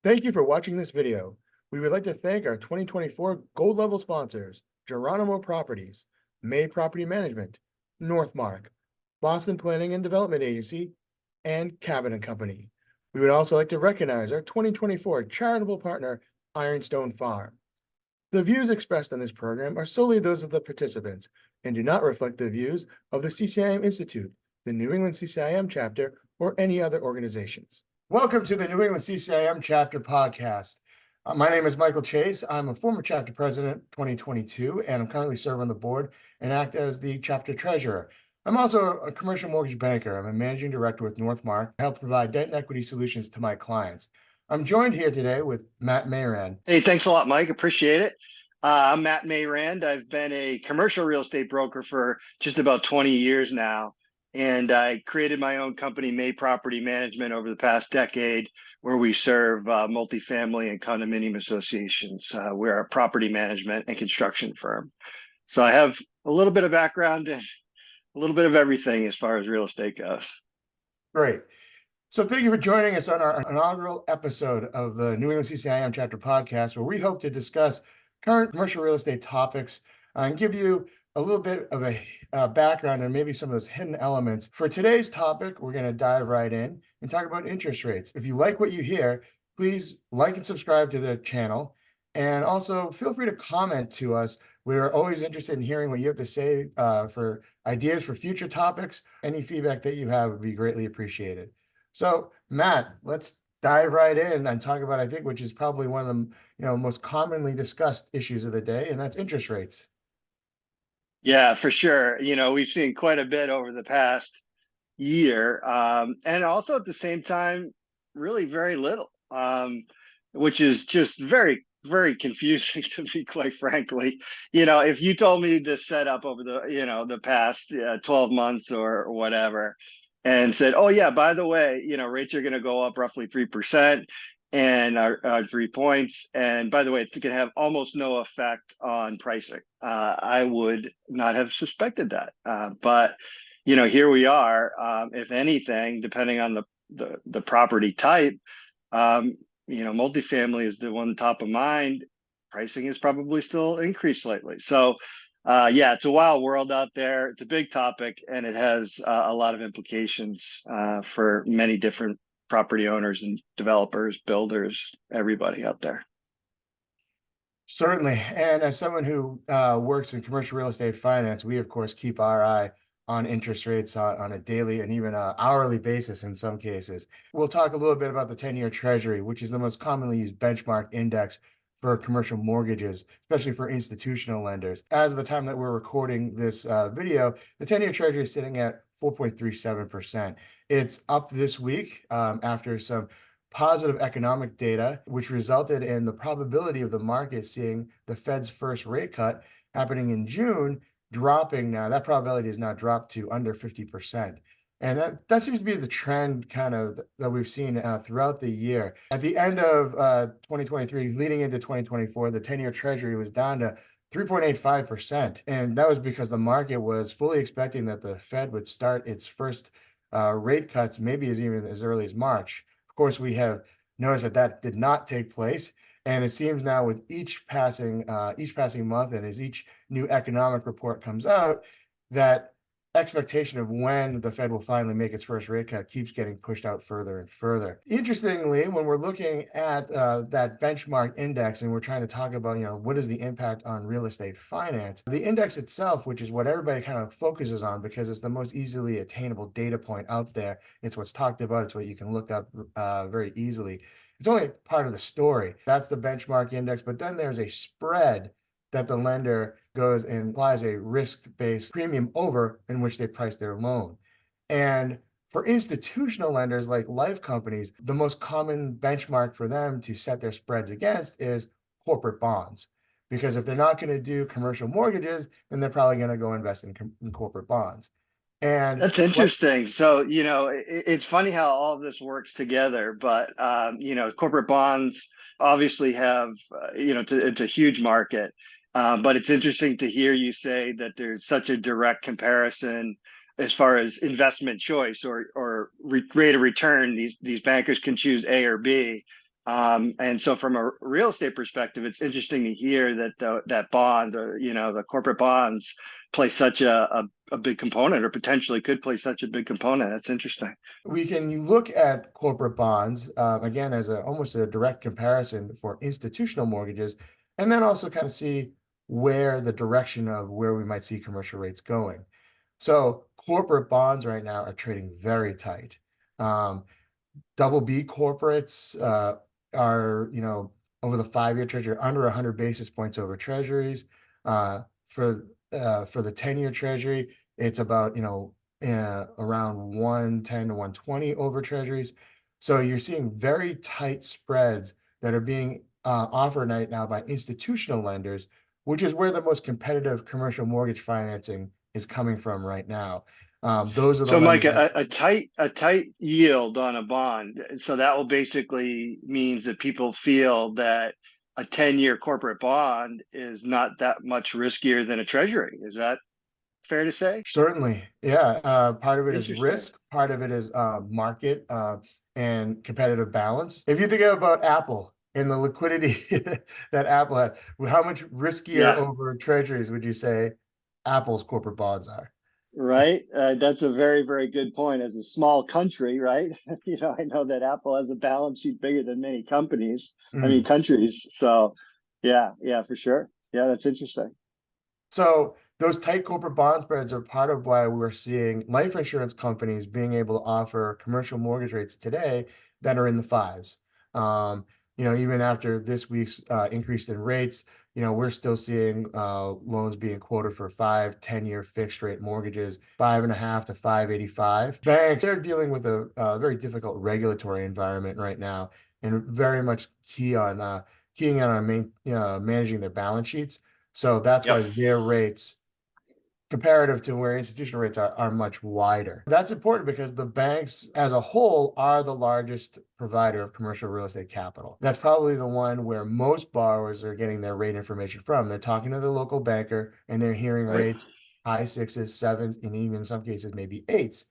Thank you for watching this video. We would like to thank our 2024 gold level sponsors, Geronimo Properties, May Property Management, Northmark, Boston Planning and Development Agency, and Cabot and Company. We would also like to recognize our 2024 charitable partner, Ironstone Farm. The views expressed on this program are solely those of the participants and do not reflect the views of the CCIM Institute, the New England CCIM Chapter, or any other organizations. Welcome to the New England CCIM Chapter Podcast. My name is Michael Chase. I'm a former chapter president 2022, and I'm currently serving on the board and act as the chapter treasurer. I'm also a commercial mortgage banker. I'm a managing director with Northmark. I help provide debt and equity solutions to my clients. I'm joined here today with Matt Mayrand. Hey, thanks a lot, Mike. Appreciate it. I'm Matt Mayrand. I've been a commercial real estate broker for just about 20 years now. And I created my own company, May Property Management, over the past decade, where we serve multifamily and condominium associations. We're a property management and construction firm. So I have a little bit of background and a little bit of everything as far as real estate goes. Great. So thank you for joining us on our inaugural episode of the New England CCIM Chapter Podcast, where we hope to discuss current commercial real estate topics and give you a little bit of a background and maybe some of those hidden elements. For today's topic, we're going to dive right in and talk about interest rates. If you like what you hear, please like and subscribe to the channel. And also feel free to comment to us. We're always interested in hearing what you have to say for ideas for future topics. Any feedback that you have would be greatly appreciated. So, Matt, let's dive right in and talk about, I think, which is probably one of the most commonly discussed issues of the day, and that's interest rates. Yeah, for sure. We've seen quite a bit over the past year, and also at the same time, really very little, which is just very, very confusing to me, quite frankly. If you told me this setup over the past 12 months or whatever, and said, oh yeah, by the way, rates are going to go up roughly 3% and our 3 points. And by the way, it's going to have almost no effect on pricing. I would not have suspected that. But here we are. If anything, depending on the property type, multifamily is the one top of mind. Pricing is probably still increased slightly. So yeah, it's a wild world out there. It's a big topic, and it has a lot of implications for many different property owners and developers, builders, everybody out there. Certainly. And as someone who works in commercial real estate finance, we, of course, keep our eye on interest rates on a daily and even hourly basis in some cases. We'll talk a little bit about the 10-year Treasury, which is the most commonly used benchmark index for commercial mortgages, especially for institutional lenders. As of the time that we're recording this video, the 10-year Treasury is sitting at 4.37%. It's up this week after some positive economic data, which resulted in the probability of the market seeing the Fed's first rate cut happening in June, dropping now. That probability has now dropped to under 50%. And that seems to be the trend kind of that we've seen throughout the year. At the end of 2023, leading into 2024, the 10-year Treasury was down to 3.85%. And that was because the market was fully expecting that the Fed would start its first rate cuts, maybe even as early as March. Of course, we have noticed that did not take place. And it seems now with each passing month and as each new economic report comes out, that expectation of when the Fed will finally make its first rate cut keeps getting pushed out further and further. Interestingly, when we're looking at that benchmark index and we're trying to talk about, what is the impact on real estate finance, the index itself, which is what everybody kind of focuses on because it's the most easily attainable data point out there. It's what's talked about. It's what you can look up very easily. It's only part of the story. That's the benchmark index, but then there's a spread that the lender goes and applies a risk-based premium over in which they price their loan. And for institutional lenders like life companies, the most common benchmark for them to set their spreads against is corporate bonds. Because if they're not going to do commercial mortgages, then they're probably going to go invest in corporate bonds. And that's interesting. So, it's funny how all of this works together, but, corporate bonds obviously have, it's a huge market. But it's interesting to hear you say that there's such a direct comparison as far as investment choice or rate of return. These bankers can choose A or B. And so from a real estate perspective, it's interesting to hear that that bond, the corporate bonds play such a big component, or potentially could play such a big component. That's interesting. We can look at corporate bonds, again, as almost a direct comparison for institutional mortgages, and then also kind of see where the direction of where we might see commercial rates going. So corporate bonds right now are trading very tight. Double B corporates are, over the 5-year treasury, under 100 basis points over treasuries. For the 10-year treasury, it's about, around 110 to 120 over treasuries. So you're seeing very tight spreads that are being offered right now by institutional lenders, which is where the most competitive commercial mortgage financing is coming from right now. Those are the So, Mike, lenders that a tight yield on a bond. So that will basically means that people feel that a 10-year corporate bond is not that much riskier than a treasury. Is that fair to say? certainly, yeah. Part of it is Interesting. risk, part of it is market and competitive balance. If you think about Apple and the liquidity that Apple has, how much riskier Yeah. over treasuries would you say Apple's corporate bonds are? Right. That's a very, very good point. As a small country, right? I know that Apple has a balance sheet bigger than many companies. I mean, Mm. countries. So, yeah, yeah, for sure. Yeah, that's interesting. So those tight corporate bond spreads are part of why we're seeing life insurance companies being able to offer commercial mortgage rates today that are in the fives. Even after this week's increase in rates, we're still seeing loans being quoted for 5-10-year fixed rate mortgages, 5.5 to 5.85. Banks, they're dealing with a very difficult regulatory environment right now, and very much keying on managing their balance sheets. So that's Yep. why their rates, comparative to where institutional rates are much wider. That's important because the banks as a whole are the largest provider of commercial real estate capital. That's probably the one where most borrowers are getting their rate information from. They're talking to the local banker and they're hearing Right. rates, high sixes, sevens, and even in some cases, maybe eights.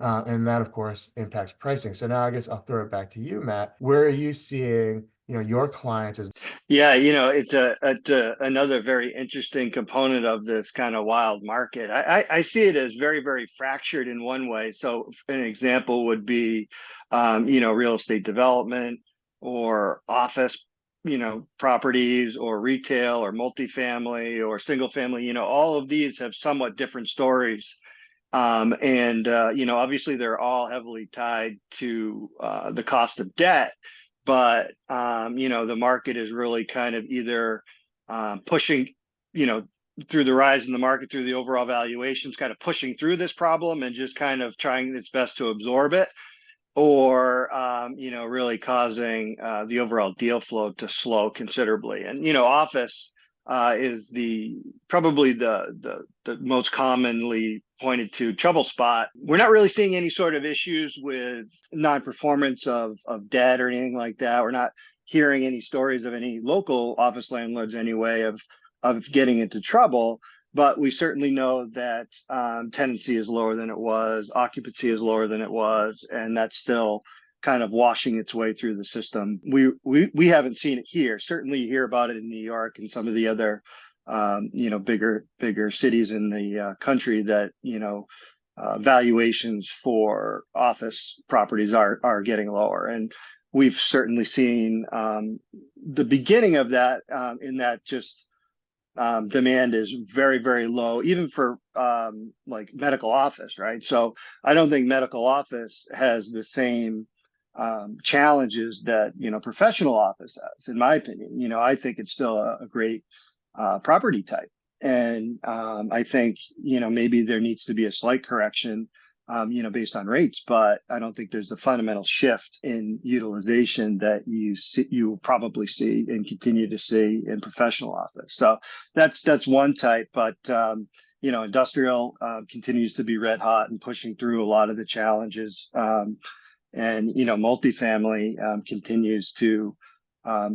And that, of course, impacts pricing. So now I guess I'll throw it back to you, Matt. Where are you seeing, your clients as Yeah, it's another very interesting component of this kind of wild market. I see it as very, very fractured in one way. So an example would be, real estate development or office, properties or retail or multifamily or single family. All of these have somewhat different stories. And obviously they're all heavily tied to the cost of debt, but the market is really kind of either pushing, through the rise in the market, through the overall valuations, kind of pushing through this problem and just kind of trying its best to absorb it, or really causing the overall deal flow to slow considerably. And office is probably the most commonly pointed to trouble spot. We're not really seeing any sort of issues with non-performance of debt or anything like that. We're not hearing any stories of any local office landlords anyway of getting into trouble. But we certainly know that tenancy is lower than it was, occupancy is lower than it was, and that's still kind of washing its way through the system. We haven't seen it here. Certainly, you hear about it in New York and some of the other bigger cities in the country that valuations for office properties are getting lower, and we've certainly seen the beginning of that in that just demand is very, very low, even for like medical office, right? So I don't think medical office has the same challenges that professional office has, in my opinion. I think it's still a great property type, and I think maybe there needs to be a slight correction based on rates, but I don't think there's the fundamental shift in utilization that you will probably see and continue to see in professional office. So that's one type, but industrial continues to be red hot and pushing through a lot of the challenges, and multifamily continues to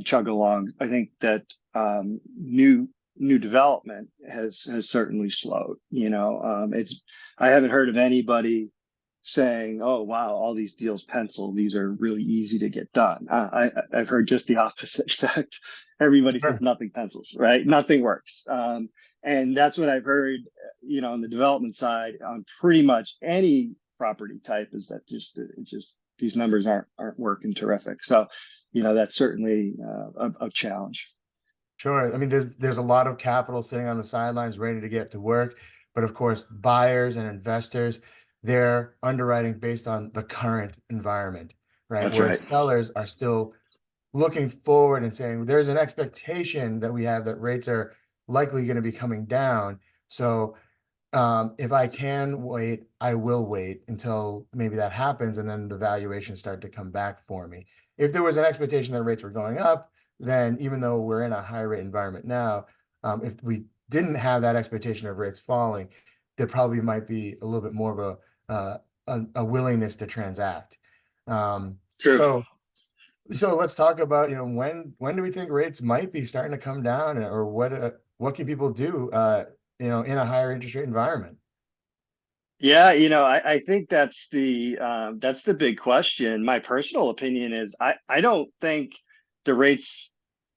chug along. I think that new development has certainly slowed. I haven't heard of anybody saying, "Oh wow, all these deals pencil. These are really easy to get done." I've heard just the opposite. In fact, everybody says Sure. nothing pencils, right? Nothing works, and that's what I've heard. On the development side, on pretty much any property type, is that just these numbers aren't working terrific. So, that's certainly a challenge. Sure. I mean, there's a lot of capital sitting on the sidelines ready to get to work, but of course, buyers and investors, they're underwriting based on the current environment, right? That's Where right. sellers are still looking forward and saying there's an expectation that we have that rates are likely going to be coming down. So if I can wait, I will wait until maybe that happens, and then the valuations start to come back for me. If there was an expectation that rates were going up, then even though we're in a high rate environment now, if we didn't have that expectation of rates falling, there probably might be a little bit more of a willingness to transact. True. So let's talk about, when do we think rates might be starting to come down, or what can people do, in a higher interest rate environment? Yeah, I think that's the big question. My personal opinion is I don't think the rates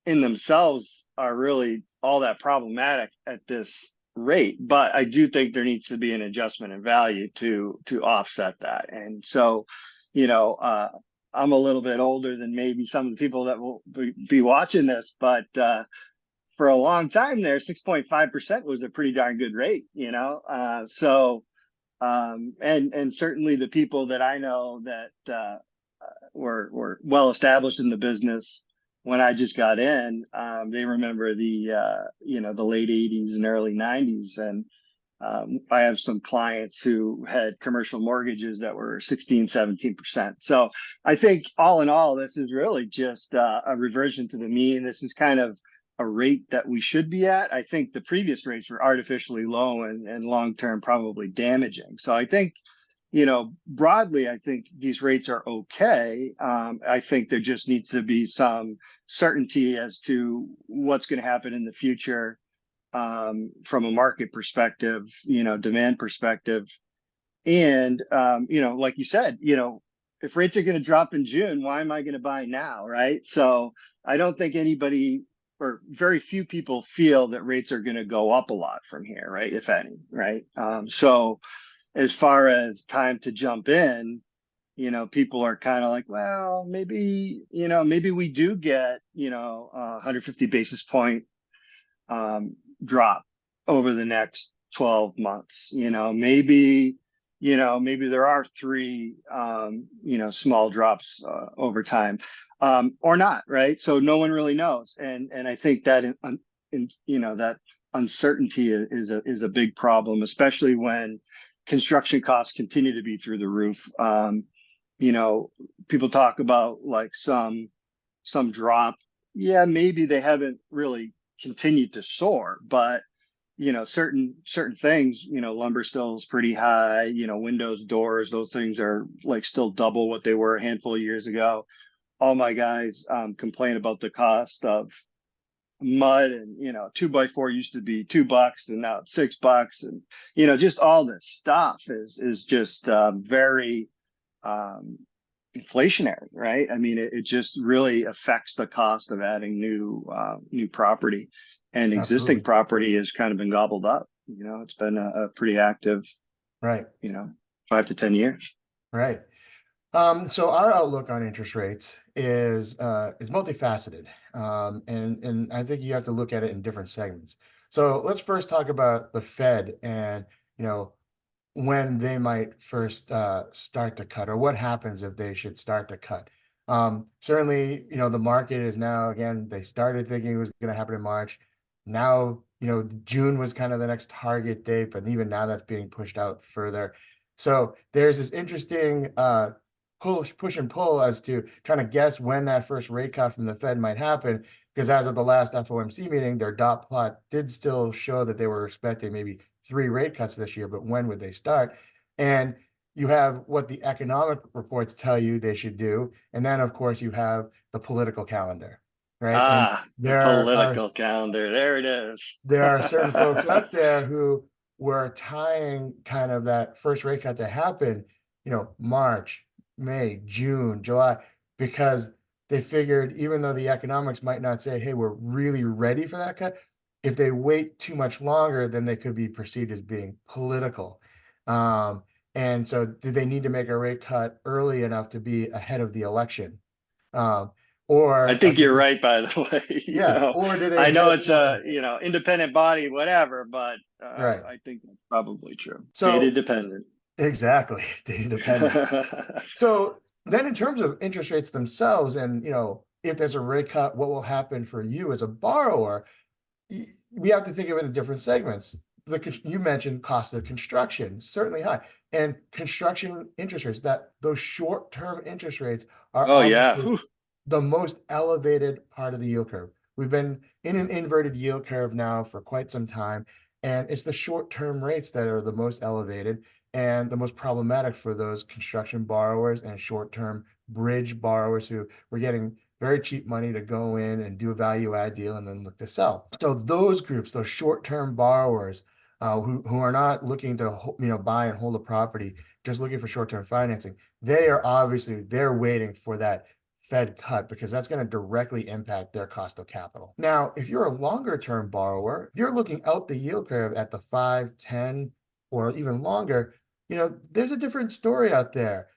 in themselves are really all that problematic at this rate, but I do think there needs to be an adjustment in value to offset that. And so, I'm a little bit older than maybe some of the people that will be watching this, but for a long time there, 6.5% was a pretty darn good rate. So and certainly the people that I know that were well established in the business when I just got in, they remember the late 80s and early 90s, and I have some clients who had commercial mortgages that were 16, 17%. So I think all in all, this is really just a reversion to the mean. This is kind of a rate that we should be at. I think the previous rates were artificially low and long term probably damaging. So I think, broadly, I think these rates are okay. I think there just needs to be some certainty as to what's going to happen in the future, from a market perspective, demand perspective. And, like you said, if rates are going to drop in June, why am I going to buy now? Right. So I don't think anybody, or very few people, feel that rates are going to go up a lot from here, right? If any, right? So as far as time to jump in, people are kind of like, well, maybe we do get, 150 basis point drop over the next 12 months. Maybe there are three, small drops over time, or not, right? So no one really knows, and I think that that uncertainty is a big problem, especially when construction costs continue to be through the roof. People talk about like some drop. Yeah, maybe they haven't really continued to soar, but certain things, lumber still is pretty high, windows, doors, those things are like still double what they were a handful of years ago. All my guys complain about the cost of mud, and 2x4 used to be $2 and now it's $6, and just all this stuff is just very inflationary, right? I mean, it just really affects the cost of adding new property, and existing Absolutely. property has kind of been gobbled up. It's been a pretty active, Right. 5 to 10 years. Right. So our outlook on interest rates is multifaceted. And I think you have to look at it in different segments. So let's first talk about the Fed and, when they might first start to cut, or what happens if they should start to cut. Certainly, the market is now, again, they started thinking it was going to happen in March. Now, June was kind of the next target date, but even now that's being pushed out further. So there's this interesting push and pull as to trying to guess when that first rate cut from the Fed might happen. Because as of the last FOMC meeting, their dot plot did still show that they were expecting maybe 3 rate cuts this year, but when would they start? And you have what the economic reports tell you they should do. And then, of course, you have the political calendar, right? And The political calendar. There it is. there are certain folks out there who were tying kind of that first rate cut to happen March, May, June, July, because they figured even though the economics might not say, hey, we're really ready for that cut, if they wait too much longer, then they could be perceived as being political. And so did they need to make a rate cut early enough to be ahead of the election? Um, I or think did you're they, right, by the way. yeah, or do they I know just it's a, independent body, whatever, but right. I think that's probably true. Data So dependent. exactly, data dependent. So then in terms of interest rates themselves, and if there's a rate cut, what will happen for you as a borrower? We have to think of it in different segments. You mentioned cost of construction, certainly high, and construction interest rates, that those short-term interest rates are Oh yeah. obviously Whew. the most elevated part of the yield curve. We've been in an inverted yield curve now for quite some time, and it's the short-term rates that are the most elevated and the most problematic for those construction borrowers and short-term bridge borrowers who were getting very cheap money to go in and do a value add deal and then look to sell. So those groups, those short-term borrowers who are not looking to buy and hold a property, just looking for short-term financing, they're waiting for that Fed cut because that's going to directly impact their cost of capital. Now, if you're a longer term borrower, if you're looking out the yield curve at the 5, 10, or even longer, there's a different story out there.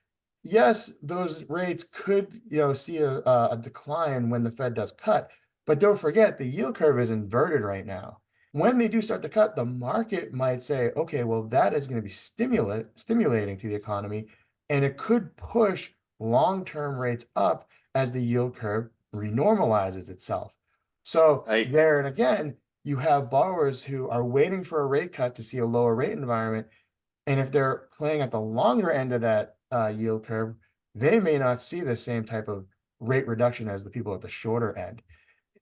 Yes, those rates could, see a decline when the Fed does cut, but don't forget the yield curve is inverted right now. When they do start to cut, the market might say, okay, well, that is going to be stimulating to the economy, and it could push long-term rates up as the yield curve renormalizes itself. So I there and again, you have borrowers who are waiting for a rate cut to see a lower rate environment. And if they're playing at the longer end of that yield curve, they may not see the same type of rate reduction as the people at the shorter end.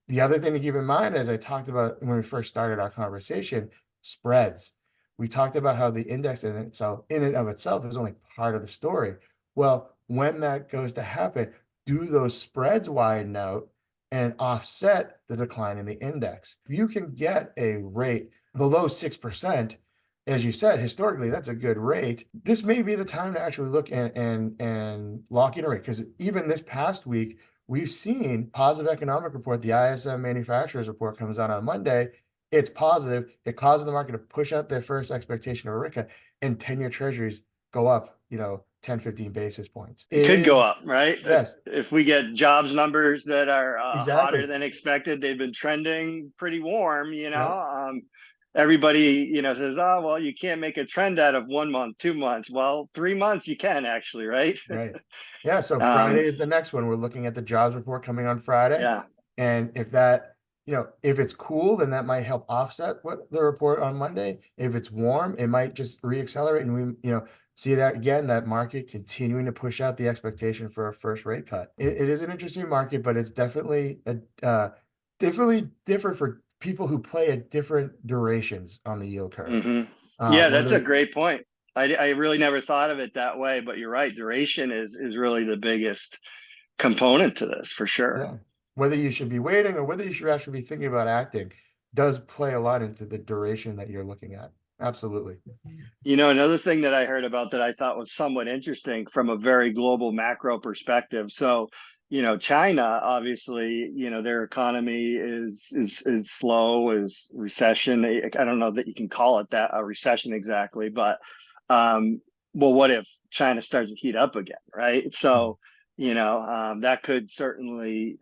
The other thing to keep in mind, as I talked about when we first started our conversation, spreads. We talked about how the index in and of itself is only part of the story. Well, when that goes to happen, do those spreads widen out and offset the decline in the index? If you can get a rate below 6%, as you said, historically, that's a good rate. This may be the time to actually look and lock in a rate, because even this past week, we've seen positive economic report. The ISM manufacturers report comes out on Monday. It's positive. It causes the market to push out their first expectation of a rate cut, and 10-year treasuries go up, 10, 15 basis points. It It could go is, up, right? yes, If we get jobs numbers that are hotter exactly. than expected, they've been trending pretty warm, Yep, everybody, says, oh, well, you can't make a trend out of 1 month, 2 months. Well, 3 months you can actually, right? right. Yeah, so um, Friday is the next one. We're looking at the jobs report coming on Friday. yeah. And if that, if it's cool, then that might help offset what the report on Monday. If it's warm, it might just reaccelerate, and we, see that again, that market continuing to push out the expectation for a first rate cut. It is an interesting market, but it's definitely definitely different for people who play at different durations on the yield curve. hmm Yeah, that's a Whether great point. I really never thought of it that way, but you're right. Duration is really the biggest component to this for sure. Yeah. Whether you should be waiting or whether you should actually be thinking about acting does play a lot into the duration that you're looking at. Absolutely. Another thing that I heard about that I thought was somewhat interesting from a very global macro perspective. So, China, obviously, their economy is slow, is recession. I don't know that you can call it that, a recession exactly, but well, what if China starts to heat up again, right? So, that could certainly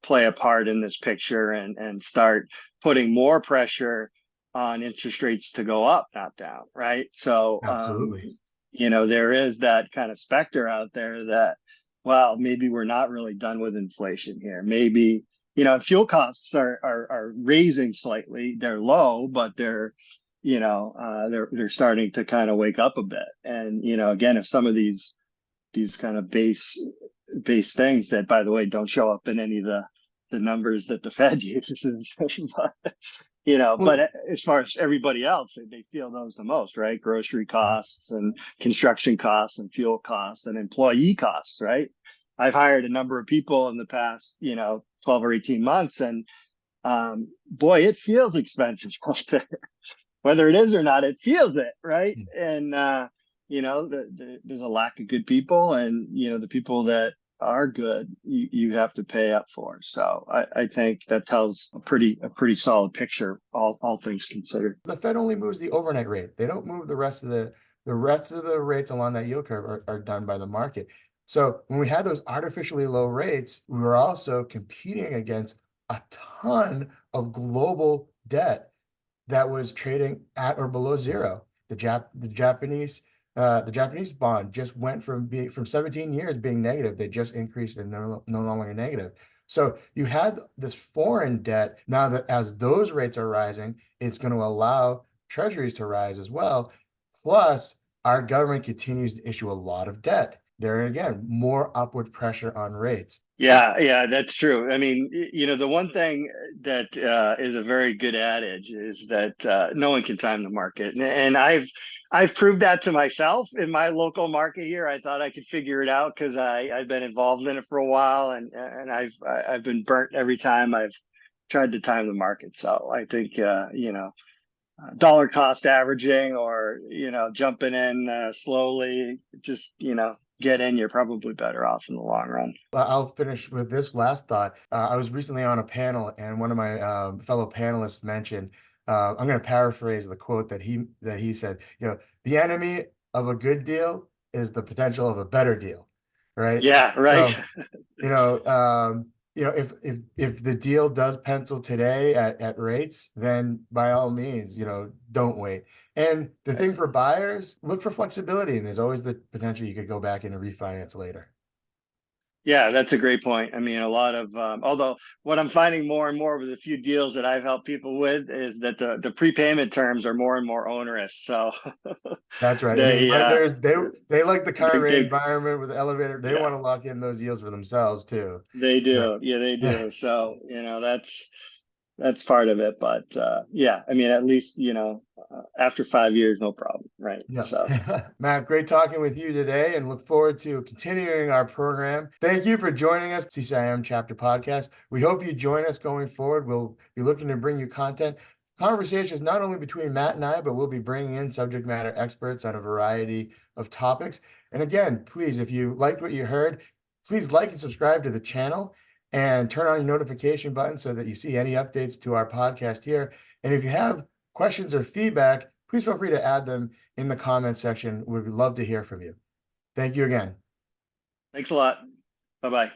play a part in this picture and start putting more pressure on interest rates to go up, not down, right? So, Absolutely. there is that kind of specter out there that, well, maybe we're not really done with inflation here. Maybe, fuel costs are raising slightly. They're low, but they're starting to kind of wake up a bit. And, again, if some of these kind of base things that, by the way, don't show up in any of the numbers that the Fed uses, but Well, but as far as everybody else, they feel those the most, right? Grocery costs and construction costs and fuel costs and employee costs, right? I've hired a number of people in the past, 12 or 18 months, and boy, it feels expensive out there. Whether it is or not, it feels it, right? And there's a lack of good people, and the people that are good, you have to pay up for. So I think that tells a pretty solid picture, all things considered. The Fed only moves the overnight rate. They don't move the rest of the rates along that yield curve are done by the market. So when we had those artificially low rates, we were also competing against a ton of global debt that was trading at or below zero. The Japanese bond just went from 17 years being negative. They just increased and no longer negative. So you had this foreign debt. Now that as those rates are rising, it's going to allow treasuries to rise as well. Plus, our government continues to issue a lot of debt. There again, more upward pressure on rates. Yeah, that's true. I mean, the one thing that is a very good adage is that no one can time the market, and I've proved that to myself in my local market here. I thought I could figure it out because I've been involved in it for a while, and I've been burnt every time I've tried to time the market. So I think dollar cost averaging, or jumping in slowly, just get in, you're probably better off in the long run. I'll finish with this last thought. I was recently on a panel, and one of my fellow panelists mentioned, I'm going to paraphrase the quote that he said, the enemy of a good deal is the potential of a better deal, right? Yeah, right. So, if the deal does pencil today at rates, then by all means, don't wait. And the thing for buyers, look for flexibility, and there's always the potential you could go back and refinance later. Yeah, that's a great point. I mean, a lot of, although what I'm finding more and more with a few deals that I've helped people with is that the prepayment terms are more and more onerous. So That's right. I mean, lenders, they like the current rate environment with the elevator. They want to lock in those yields for themselves too. They do. Yeah, they do. So, that's part of it. But yeah, I mean, at least, after 5 years, no problem. Right. Yeah. So, Matt, great talking with you today, and look forward to continuing our program. Thank you for joining us, CCIM Chapter Podcast. We hope you join us going forward. We'll be looking to bring you conversations not only between Matt and I, but we'll be bringing in subject matter experts on a variety of topics. And again, please, if you liked what you heard, please like and subscribe to the channel and turn on your notification button so that you see any updates to our podcast here. And if you have questions or feedback, please feel free to add them in the comments section. We'd love to hear from you. Thank you again. thanks a lot. Bye-bye.